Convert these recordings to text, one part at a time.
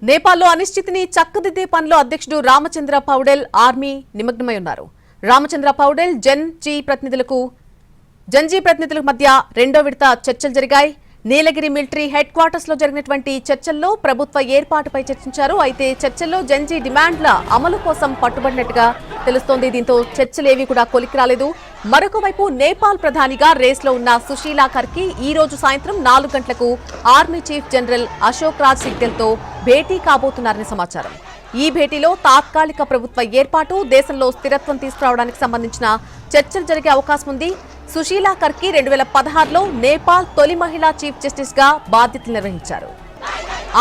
నేపాల్లో అనిశ్చితిని చక్కదిద్దే పనిలో అధ్యక్షుడు రామచంద్ర పౌడెల్ ఆర్మీ నిమగ్నమై ఉన్నారు. రామచంద్ర పౌడెల్ జెన్జీ ప్రతినిధుల మధ్య రెండో విడత చర్చలు జరిగాయి. నీలగిరి మిలిటరీ హెడ్ క్వార్టర్స్ లో జరిగినటువంటి చర్చల్లో ప్రభుత్వ ఏర్పాటుపై చర్చించారు. అయితే చర్చల్లో జెన్జీ డిమాండ్ల అమలు కోసం పట్టుబడినట్టుగా తెలుస్తోంది. దీంతో చర్చలేవి కూడా కొలికి రాలేదు. మరొక వైపు నేపాల్ ప్రధానిగా రేస్లో ఉన్న సుశీలా కర్కి ఈ రోజు సాయంత్రం 4 గంటలకు army chief general Ashok Raj సిగ్దెల్తో భేటీ కాబోతున్నారని సమాచారం. ఈ భేటీలో తాత్కాలిక ప్రభుత్వ ఏర్పాటు, దేశంలో స్థిరత్వం తీసుకురావడానికి సంబంధించిన చర్చలు జరిగే అవకాశం ఉంది. సుశీలా కర్కి 2016లో నేపాల్ తొలి మహిళా చీఫ్ జస్టిస్ గా బాధ్యతలు నిర్వహించారు.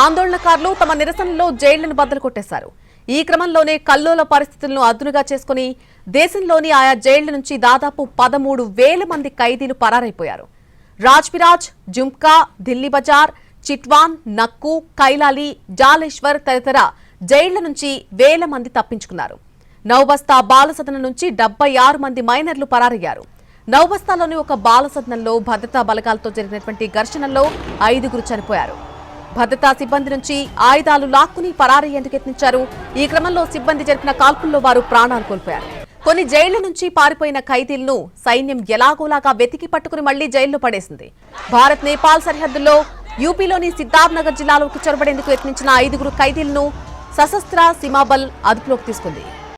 ఆందోళనకారులు తమ నిరసనలో జైళ్లను బద్దలు కొట్టేశారు. ఈ క్రమంలోనే కల్లోల పరిస్థితులను అదునుగా చేసుకుని దేశంలోని ఆయా జైళ్ల నుంచి దాదాపు 13,000 మంది ఖైదీలు పరారైపోయారు. రాజ్పిరాజ్, జుమ్కా, ఢిల్లీ బజార్, చిట్వాన్, నక్కు, కైలాలి, జాలేశ్వర్ తదితర జైళ్ల నుంచి వేల మంది తప్పించుకున్నారు. నౌబస్తా బాలసదనం నుంచి 76 మంది మైనర్లు పరారయ్యారు. నౌబస్తాలోని ఒక బాలసదనంలో భద్రతా బలగాలతో జరిగినటువంటి ఘర్షణల్లో 5గురు చనిపోయారు. భద్రతా సిబ్బంది నుంచి ఆయుధాలు లాక్కుని పరారయ్యేందుకు యత్నించారు. ఈ క్రమంలో సిబ్బంది జరిపిన కాల్పుల్లో వారు ప్రాణాలు కోల్పోయారు. కొన్ని జైళ్ల నుంచి పారిపోయిన ఖైదీలను సైన్యం ఎలాగోలాగా వెతికి పట్టుకుని మళ్లీ జైల్లో పడేసింది. భారత్ నేపాల్ సరిహద్దుల్లో యూపీలోని సిద్ధార్థ్ నగర్ జిల్లాలోకి చొరబడేందుకు యత్నించిన 5గురు ఖైదీలను సశస్త్ర సీమాబల్ అదుపులోకి తీసుకుంది.